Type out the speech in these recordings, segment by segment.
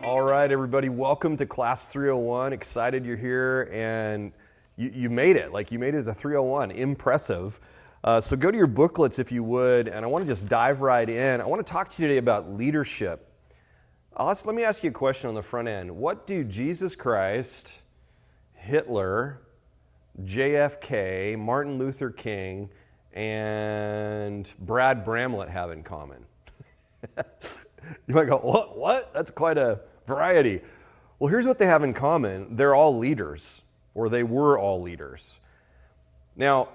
All right, everybody, welcome to Class 301. Excited you're here, and you made it. Like, you made it to 301. Impressive. So go to your booklets if you would, and I want to just dive right in. I want to talk to you today about leadership. Let me ask you a question on the front end. What do Jesus Christ, Hitler, JFK, Martin Luther King, and Brad Bramlett have in common? You might go, what? That's quite a variety. Well, here's what they have in common. They're all leaders, or they were all leaders. Now,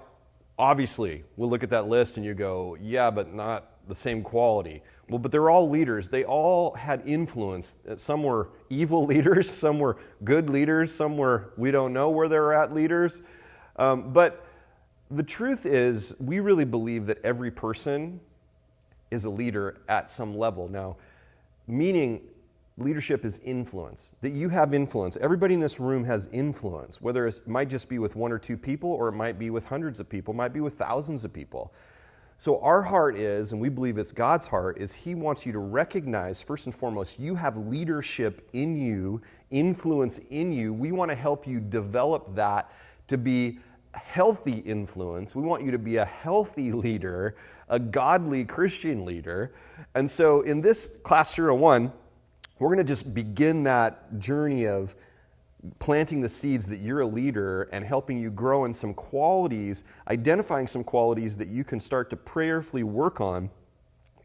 obviously, we'll look at that list and you go, yeah, but not the same quality. Well, but they're all leaders. They all had influence. Some were evil leaders, some were good leaders, some were, we don't know where they're at leaders. But the truth is, we really believe that every person is a leader at some level. Now, meaning leadership is influence, that you have influence. Everybody in this room has influence, whether it might just be with one or two people, or it might be with hundreds of people, might be with thousands of people. So our heart is, and we believe it's God's heart, is He wants you to recognize, first and foremost, you have leadership in you, influence in you. We want to help you develop that to be healthy influence. We want you to be a healthy leader, a godly Christian leader. And so in this Class 301, we're going to just begin that journey of planting the seeds that you're a leader and helping you grow in some qualities, identifying some qualities that you can start to prayerfully work on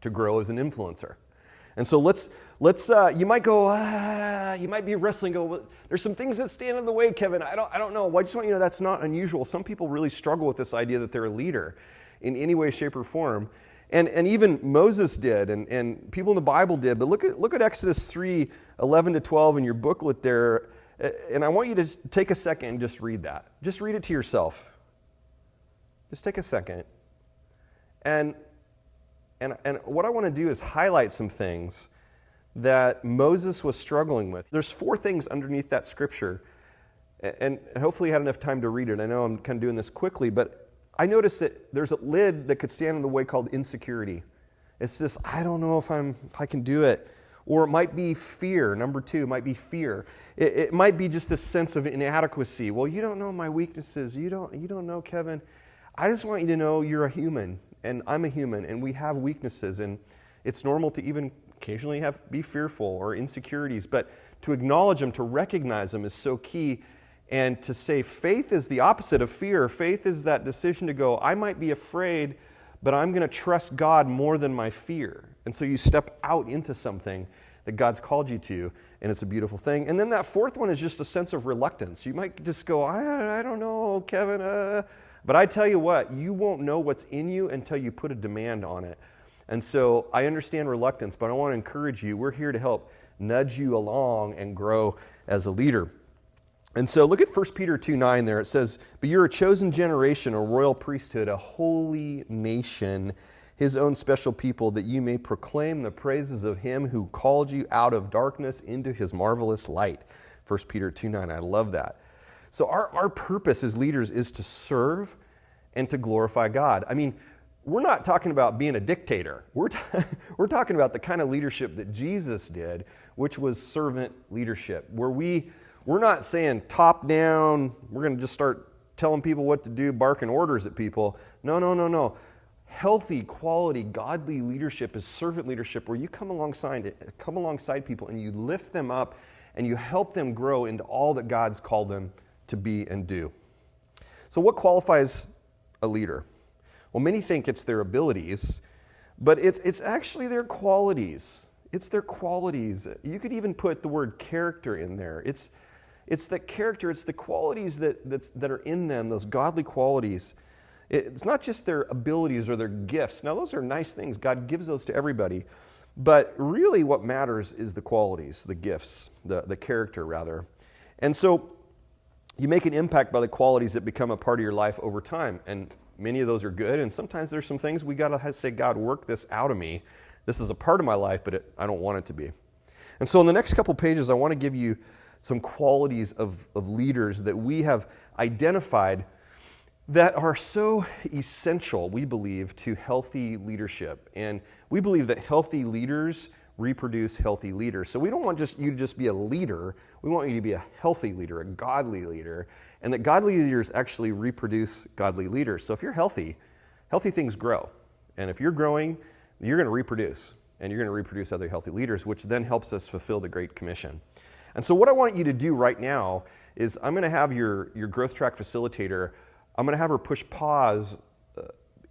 to grow as an influencer. And so let's you might go, you might be wrestling, well, there's some things that stand in the way, Kevin. I don't know. Well, I just want you to know that's not unusual. Some people really struggle with this idea that they're a leader in any way, shape, or form. And even Moses did, and people in the Bible did. But look at Exodus 3:11-12 in your booklet there. And I want you to take a second and just read that. Just read it to yourself. Just take a second. And what I want to do is highlight some things that Moses was struggling with. There's 4 things underneath that scripture. And hopefully you had enough time to read it. I know I'm kind of doing this quickly, but I noticed that there's a lid that could stand in the way called insecurity. It's this, I don't know if I can do it. Or it might be fear. Number 2 might be fear. It might be just this sense of inadequacy. Well, you don't know my weaknesses. You don't know, Kevin. I just want you to know you're a human, and I'm a human, and we have weaknesses, and it's normal to even occasionally be fearful or insecurities, but to acknowledge them, to recognize them is so key. And to say faith is the opposite of fear. Faith is that decision to go, I might be afraid, but I'm going to trust God more than my fear. And so you step out into something that God's called you to, and it's a beautiful thing. And then that 4th one is just a sense of reluctance. You might just go, I don't know, Kevin. But I tell you what, you won't know what's in you until you put a demand on it. And so I understand reluctance, but I want to encourage you. We're here to help nudge you along and grow as a leader. And so look at 1 Peter 2:9 there. It says, but you're a chosen generation, a royal priesthood, a holy nation, His own special people, that you may proclaim the praises of Him who called you out of darkness into His marvelous light. 1 Peter 2:9. I love that. So our purpose as leaders is to serve and to glorify God. I mean, we're not talking about being a dictator. We're talking about the kind of leadership that Jesus did, which was servant leadership, where we're not saying top down, we're going to just start telling people what to do, barking orders at people. No. Healthy, quality, godly leadership is servant leadership, where you come alongside people and you lift them up and you help them grow into all that God's called them to be and do. So what qualifies a leader? Well, many think it's their abilities, but it's actually their qualities. It's their qualities. You could even put the word character in there. It's the character, it's the qualities that are in them, those godly qualities. It's not just their abilities or their gifts. Now, those are nice things. God gives those to everybody. But really what matters is the qualities, the gifts, the character, rather. And so you make an impact by the qualities that become a part of your life over time. And many of those are good. And sometimes there's some things we got to say, God, work this out of me. This is a part of my life, but I don't want it to be. And so in the next couple pages, I want to give you some qualities of leaders that we have identified that are so essential, we believe, to healthy leadership. And we believe that healthy leaders reproduce healthy leaders. So we don't want you to just be a leader. We want you to be a healthy leader, a godly leader, and that godly leaders actually reproduce godly leaders. So if you're healthy, healthy things grow. And if you're growing, you're going to reproduce, and you're going to reproduce other healthy leaders, which then helps us fulfill the Great Commission. And so what I want you to do right now is I'm going to have your growth track facilitator, I'm going to have her push pause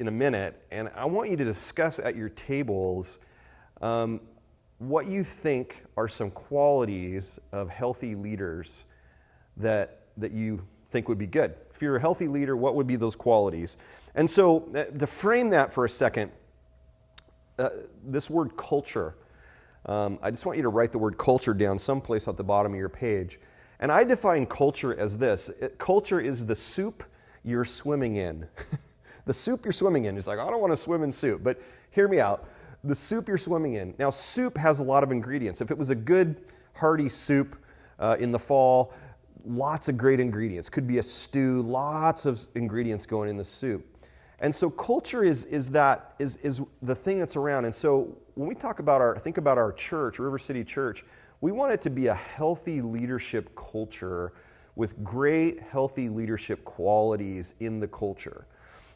in a minute, and I want you to discuss at your tables what you think are some qualities of healthy leaders that you think would be good. If you're a healthy leader, what would be those qualities? And so to frame that for a second, this word culture, I just want you to write the word culture down someplace at the bottom of your page. And I define culture as this. Culture is the soup you're swimming in. The soup you're swimming in. It's like, I don't want to swim in soup, but hear me out. The soup you're swimming in. Now, soup has a lot of ingredients. If it was a good, hearty soup in the fall, lots of great ingredients. Could be a stew, lots of ingredients going in the soup. And so culture is the thing that's around. And so when we think about our church, River City Church, we want it to be a healthy leadership culture with great healthy leadership qualities in the culture.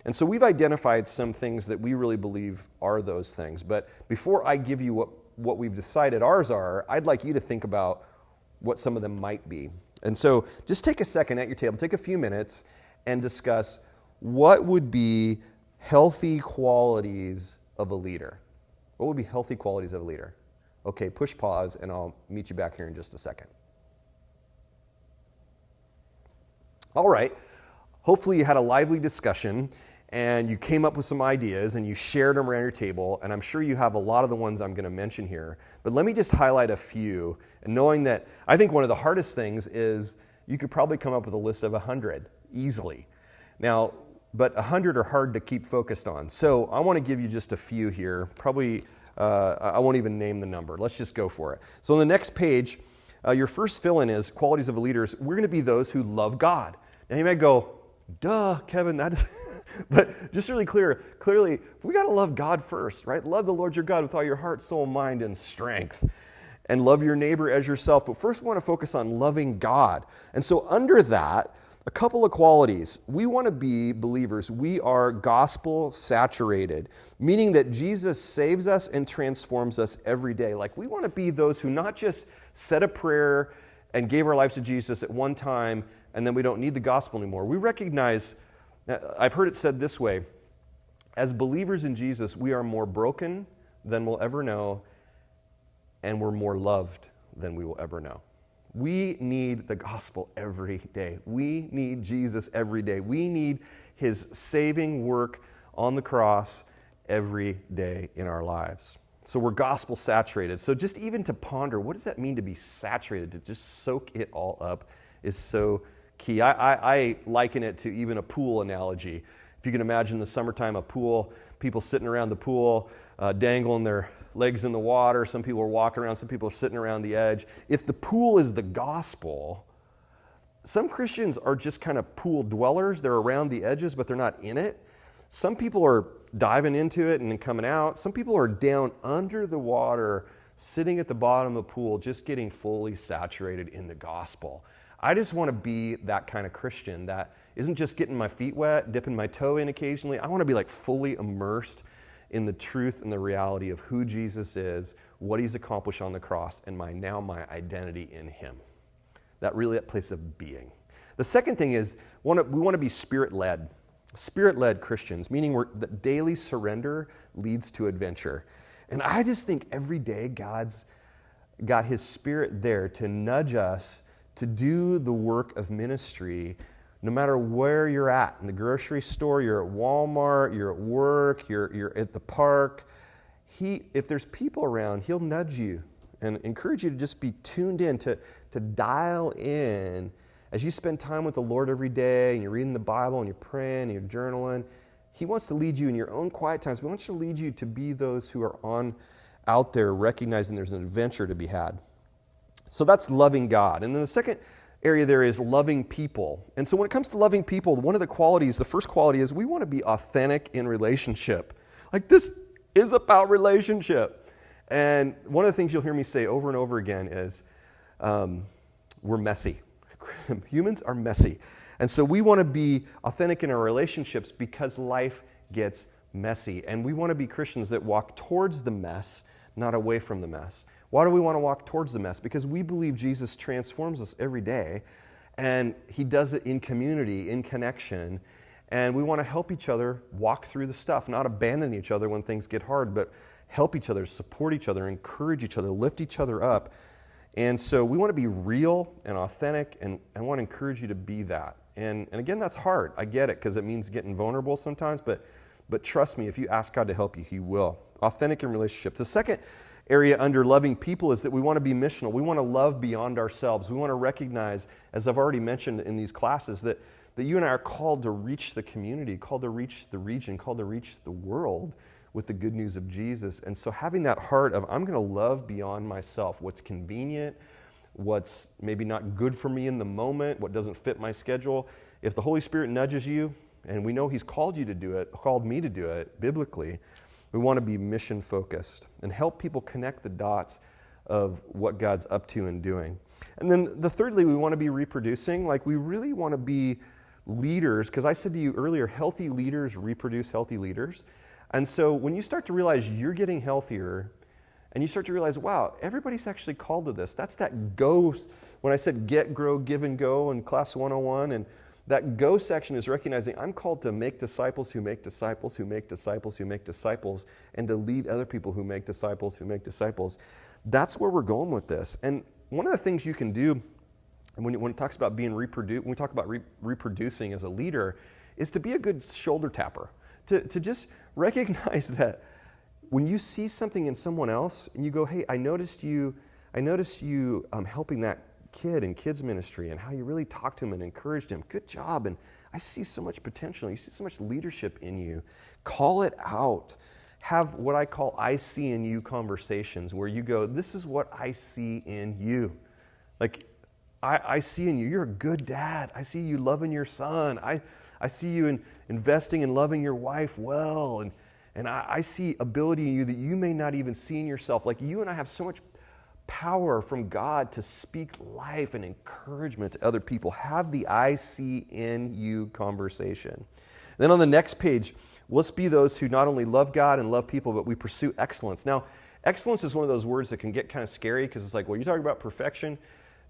And so we've identified some things that we really believe are those things. But before I give you what we've decided ours are, I'd like you to think about what some of them might be. And so just take a second at your table, take a few minutes, and discuss what would be healthy qualities of a leader. What would be healthy qualities of a leader? Okay, push pause, and I'll meet you back here in just a second. All right, hopefully you had a lively discussion, and you came up with some ideas, and you shared them around your table, and I'm sure you have a lot of the ones I'm going to mention here. But let me just highlight a few, and knowing that I think one of the hardest things is you could probably come up with a list of 100 easily. Now, but 100 are hard to keep focused on. So I want to give you just a few here. Probably, I won't even name the number. Let's just go for it. So on the next page, your first fill-in is qualities of leaders. We're going to be those who love God. Now you might go, duh, Kevin, that is... But just really clearly, we got to love God first, right? Love the Lord your God with all your heart, soul, mind, and strength. And love your neighbor as yourself. But first we want to focus on loving God. And so under that, a couple of qualities. We want to be believers. We are gospel saturated, meaning that Jesus saves us and transforms us every day. Like we want to be those who not just said a prayer and gave our lives to Jesus at one time and then we don't need the gospel anymore. We recognize, I've heard it said this way, as believers in Jesus, we are more broken than we'll ever know, and we're more loved than we will ever know. We need the gospel every day. We need Jesus every day. We need his saving work on the cross every day in our lives. So we're gospel saturated. So just even to ponder, what does that mean to be saturated, to just soak it all up is so key. I liken it to even a pool analogy. If you can imagine the summertime, a pool, people sitting around the pool, dangling their legs in the water. Some people are walking around, some people are sitting around the edge. If the pool is the gospel, some Christians are just kind of pool dwellers. They're around the edges, but they're not in it. Some people are diving into it and then coming out. Some people are down under the water, sitting at the bottom of the pool, just getting fully saturated in the gospel. I just want to be that kind of Christian that isn't just getting my feet wet, dipping my toe in occasionally. I want to be like fully immersed in the truth and the reality of who Jesus is, what he's accomplished on the cross, and my identity in him. That place of being. The second thing is we want to be spirit-led. Spirit-led Christians, meaning that daily surrender leads to adventure. And I just think every day God's got his spirit there to nudge us to do the work of ministry no matter where you're at. In the grocery store, you're at Walmart, you're at work, you're at the park. If there's people around, he'll nudge you and encourage you to just be tuned in, to dial in. As you spend time with the Lord every day and you're reading the Bible and you're praying and you're journaling, he wants to lead you in your own quiet times. He wants to lead you to be those who are out there recognizing there's an adventure to be had. So that's loving God. And then the second area there is loving people. And so when it comes to loving people, one of the qualities, the first quality is we want to be authentic in relationship. Like this is about relationship. And one of the things you'll hear me say over and over again is we're messy. Humans are messy. And so we want to be authentic in our relationships because life gets messy. And we want to be Christians that walk towards the mess, not away from the mess. Why do we want to walk towards the mess? Because we believe Jesus transforms us every day, and he does it in community, in connection. And we want to help each other walk through the stuff, not abandon each other when things get hard, but help each other, support each other, encourage each other, lift each other up. And so we want to be real and authentic, and I want to encourage you to be that. And again, that's hard. I get it, because it means getting vulnerable sometimes, but trust me, if you ask God to help you, he will. Authentic in relationships. The second area under loving people is that we want to be missional. We want to love beyond ourselves. We want to recognize, as I've already mentioned in these classes, that you and I are called to reach the community, called to reach the region, called to reach the world with the good news of Jesus. And so having that heart of, I'm going to love beyond myself, what's convenient, what's maybe not good for me in the moment, what doesn't fit my schedule. If the Holy Spirit nudges you, and we know he's called you to do it, called me to do it biblically, we want to be mission focused and help people connect the dots of what God's up to and doing. And then thirdly, we want to be reproducing. Like, we really want to be leaders, because I said to you earlier, healthy leaders reproduce healthy leaders. And so when you start to realize you're getting healthier, and you start to realize, wow, everybody's actually called to this. That's that go. When I said get, grow, give, and go in Class 101, and that go section is recognizing I'm called to make disciples who make disciples who make disciples who make disciples, and to lead other people who make disciples who make disciples. That's where we're going with this. And one of the things you can do when it talks about being when we talk about reproducing as a leader, is to be a good shoulder tapper, to just recognize that when you see something in someone else and you go, hey, I noticed you helping that kid in kids ministry, and how you really talked to him and encouraged him. Good job. And I see so much potential. You see so much leadership in you. Call it out. Have what I call I see in you conversations, where you go, this is what I see in you. Like, I see in you, you're a good dad. I see you loving your son. I see you investing and loving your wife well. And I see ability in you that you may not even see in yourself. Like, you and I have so much power from God to speak life and encouragement to other people. Have the I see in you conversation. Then on the next page, let's be those who not only love God and love people, but we pursue excellence. Now, excellence is one of those words that can get kind of scary, because it's like, well, you're talking about perfection.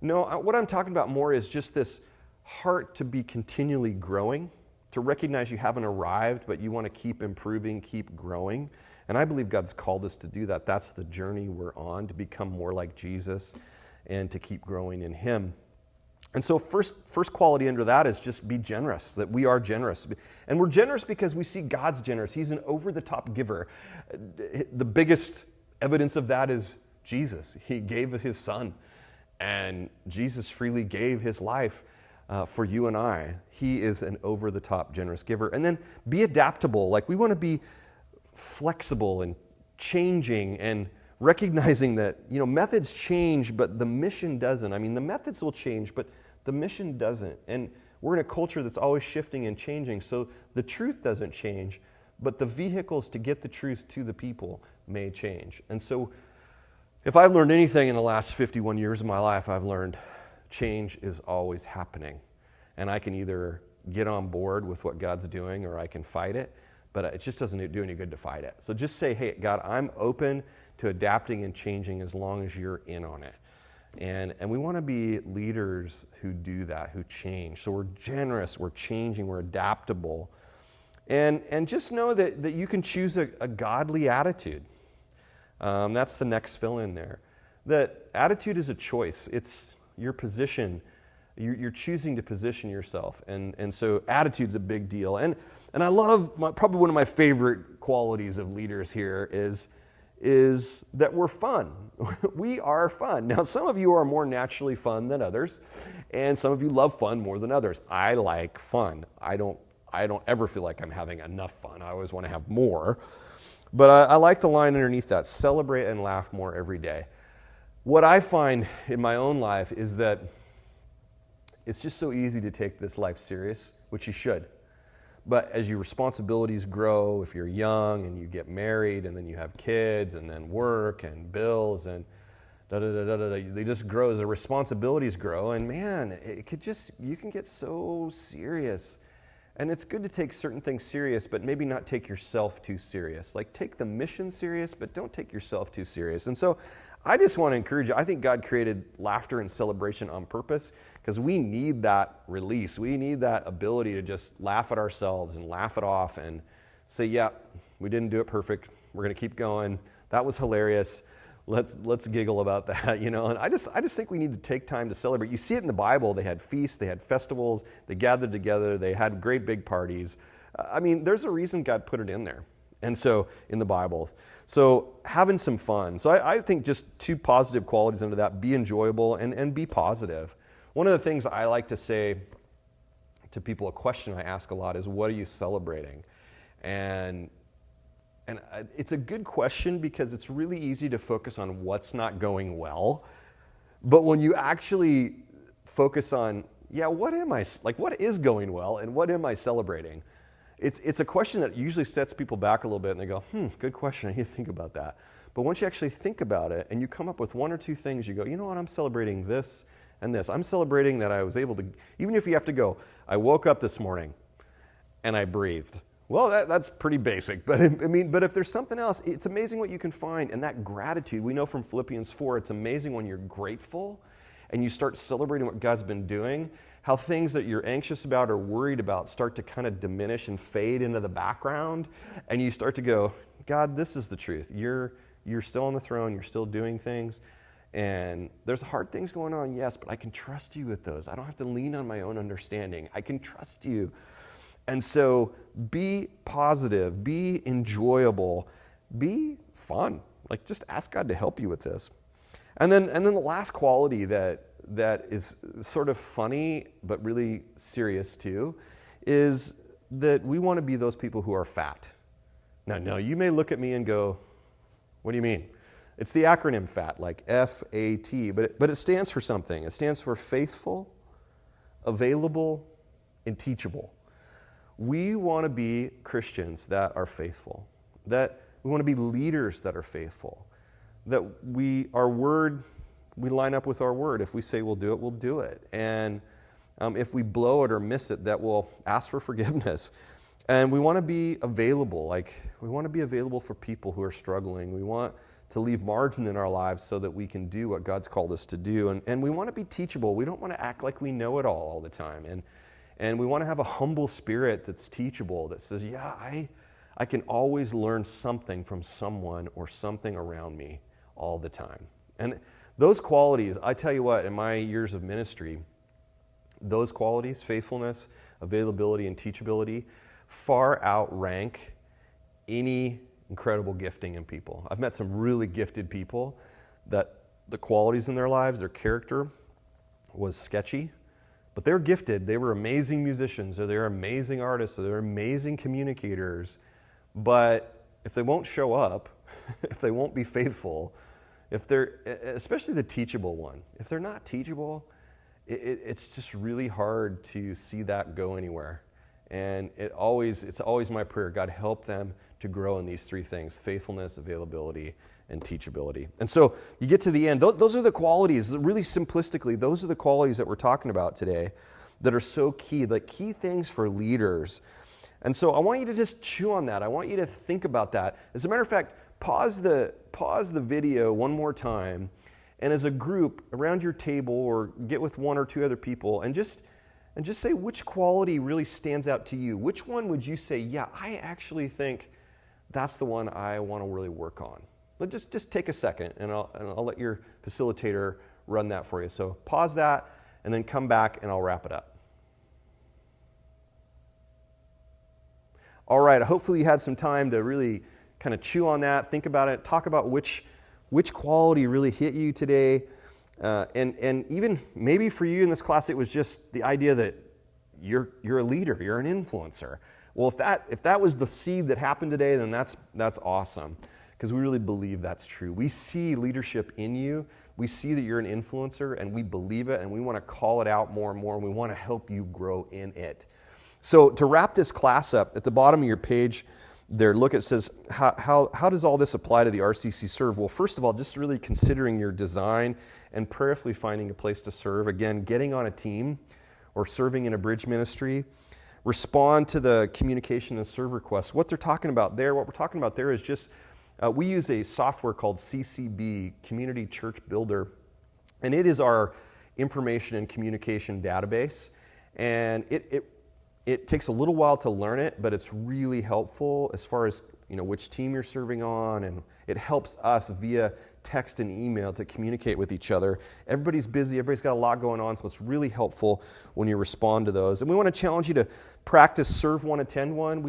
No, what I'm talking about more is just this heart to be continually growing, to recognize you haven't arrived, but you want to keep improving, keep growing. And I believe God's called us to do that. That's the journey we're on, to become more like Jesus and to keep growing in him. And so first quality under that is just be generous, that we are generous. And we're generous because we see God's generous. He's an over-the-top giver. The biggest evidence of that is Jesus. He gave his son, and Jesus freely gave his life for you and I. He is an over-the-top generous giver. And then be adaptable. Like, we want to be flexible and changing, and recognizing that, methods change, but the mission doesn't. I mean, the methods will change, but the mission doesn't. And we're in a culture that's always shifting and changing, so the truth doesn't change, but the vehicles to get the truth to the people may change. And so if I've learned anything in the last 51 years of my life, I've learned change is always happening. And I can either get on board with what God's doing, or I can fight it. But it just doesn't do any good to fight it. So just say, hey, God, I'm open to adapting and changing as long as you're in on it. And we want to be leaders who do that, who change. So we're generous, we're changing, we're adaptable. And just know that you can choose a godly attitude. That's the next fill in there. That attitude is a choice. It's your position. You're choosing to position yourself. And so attitude's a big deal. And I love, probably one of my favorite qualities of leaders here is that we're fun. We are fun. Now, some of you are more naturally fun than others, and some of you love fun more than others. I like fun. I don't ever feel like I'm having enough fun. I always want to have more. But I like the line underneath that, celebrate and laugh more every day. What I find in my own life is that it's just so easy to take this life serious, which you should. But as your responsibilities grow, if you're young and you get married and then you have kids and then work and bills and they just grow as the responsibilities grow. And man, you can get so serious. And it's good to take certain things serious, but maybe not take yourself too serious. Like take the mission serious, but don't take yourself too serious. And so I just want to encourage you. I think God created laughter and celebration on purpose because we need that release. We need that ability to just laugh at ourselves and laugh it off and say, yeah, we didn't do it perfect. We're going to keep going. That was hilarious. Let's giggle about that, And I just think we need to take time to celebrate. You see it in the Bible. They had feasts, they had festivals, they gathered together, they had great big parties. There's a reason God put it in there. And so in the Bible. So having some fun. So I think just two positive qualities under that: be enjoyable and be positive. One of the things I like to say to people, a question I ask a lot is, what are you celebrating? And it's a good question because it's really easy to focus on what's not going well. But when you actually focus on, what is going well and what am I celebrating? It's a question that usually sets people back a little bit and they go, good question, I need to think about that. But once you actually think about it and you come up with one or two things, you go, you know what, I'm celebrating this and this. I'm celebrating that I was able to, even if you have to go, I woke up this morning and I breathed. Well, that's pretty basic, but but if there's something else, it's amazing what you can find. And that gratitude, we know from Philippians 4, it's amazing when you're grateful and you start celebrating what God's been doing, how things that you're anxious about or worried about start to kind of diminish and fade into the background. And you start to go, God, this is the truth. You're still on the throne, you're still doing things. And there's hard things going on, yes, but I can trust you with those. I don't have to lean on my own understanding. I can trust you. And so be positive, be enjoyable, be fun. Like just ask God to help you with this. And then the last quality that is sort of funny but really serious too is that we want to be those people who are fat. Now, you may look at me and go, what do you mean? It's the acronym FAT, like F-A-T, but it stands for something. It stands for faithful, available, and teachable. We want to be Christians that are faithful, that we want to be leaders that are faithful, that we line up with our word. If we say we'll do it, we'll do it. And if we blow it or miss it, that we'll ask for forgiveness. And we want to be available. We want to be available for people who are struggling. We want to leave margin in our lives so that we can do what God's called us to do. And we want to be teachable. We don't want to act like we know it all the time. And we want to have a humble spirit that's teachable, that says, I can always learn something from someone or something around me all the time. And those qualities, I tell you what, in my years of ministry, those qualities, faithfulness, availability, and teachability, far outrank any incredible gifting in people. I've met some really gifted people that the qualities in their lives, their character was sketchy, but they're gifted. They were amazing musicians, or they're amazing artists, or they're amazing communicators. But if they won't show up, if they won't be faithful, if they're, especially the teachable one, if they're not teachable, it's just really hard to see that go anywhere. And it's always my prayer, God, help them to grow in these three things: faithfulness, availability, and teachability. And so you get to the end. Those are the qualities, really simplistically, those are the qualities that we're talking about today that are so key, like key things for leaders. And so I want you to just chew on that. I want you to think about that. As a matter of fact, pause the video one more time, and as a group around your table, or get with one or two other people, and just say which quality really stands out to you. Which one would you say, I actually think that's the one I want to really work on? But just take a second, and I'll let your facilitator run that for you. So pause that, and then come back, and I'll wrap it up. All right, hopefully you had some time to really kind of chew on that, think about it, talk about which quality really hit you today. And even maybe for you in this class, it was just the idea that you're a leader, you're an influencer. Well, if that was the seed that happened today, then that's awesome, because we really believe that's true. We see leadership in you. We see that you're an influencer, and we believe it, and we want to call it out more and more, and we want to help you grow in it. So to wrap this class up, at the bottom of your page there, look, it says, how does all this apply to the RCC Serve? Well, first of all, just really considering your design and prayerfully finding a place to serve. Again, getting on a team or serving in a bridge ministry. Respond to the communication and serve requests. What we're talking about there is just, we use a software called CCB, Community Church Builder, and it is our information and communication database. And it takes a little while to learn it, but it's really helpful as far as which team you're serving on, and it helps us via text and email to communicate with each other. Everybody's busy, everybody's got a lot going on, so it's really helpful when you respond to those. And we want to challenge you to practice Serve One, Attend One.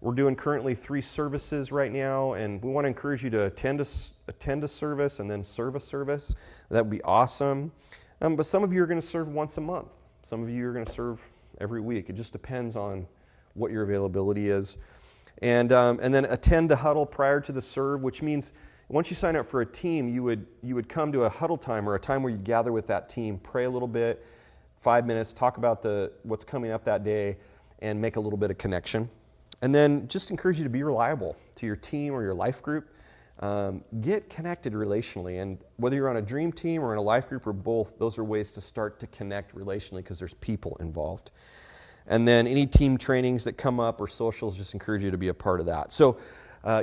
We're doing currently 3 services right now, and we want to encourage you to attend a service and then serve a service. That would be awesome. But some of you are going to serve once a month. Some of you are going to serve every week. It just depends on what your availability is. And then attend the huddle prior to the serve, which means once you sign up for a team, you would come to a huddle time or a time where you gather with that team, pray a little bit, 5 minutes, talk about what's coming up that day, and make a little bit of connection. And then just encourage you to be reliable to your team or your life group. Get connected relationally, and whether you're on a dream team or in a life group or both, those are ways to start to connect relationally because there's people involved. And then any team trainings that come up or socials, just encourage you to be a part of that. So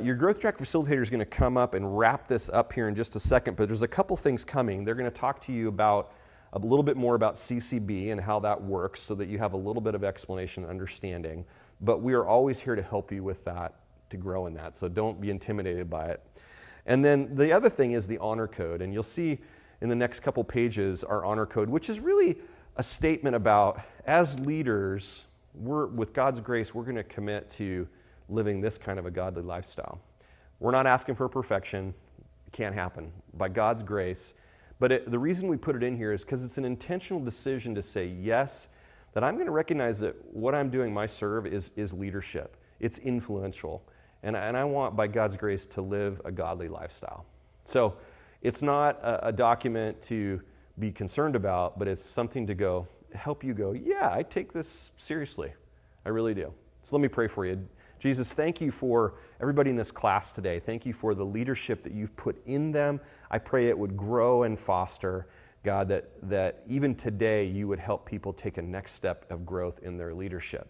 your growth track facilitator is going to come up and wrap this up here in just a second, but there's a couple things coming. They're going to talk to you about a little bit more about CCB and how that works so that you have a little bit of explanation and understanding. But we are always here to help you with that, to grow in that. So don't be intimidated by it. And then the other thing is the honor code. And you'll see in the next couple pages our honor code, which is really a statement about, as leaders, with God's grace, we're going to commit to living this kind of a godly lifestyle. We're not asking for perfection. It can't happen. By God's grace. But the reason we put it in here is because it's an intentional decision to say, yes, that I'm going to recognize that what I'm doing, my serve, is leadership. It's influential. And I want, by God's grace, to live a godly lifestyle. So it's not a document to be concerned about, but it's something to help you go, yeah, I take this seriously. I really do. So let me pray for you. Jesus, thank you for everybody in this class today. Thank you for the leadership that you've put in them. I pray it would grow and foster, God, that even today you would help people take a next step of growth in their leadership.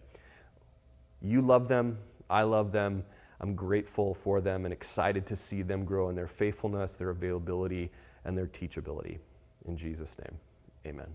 You love them. I love them. I'm grateful for them and excited to see them grow in their faithfulness, their availability, and their teachability. In Jesus' name, amen.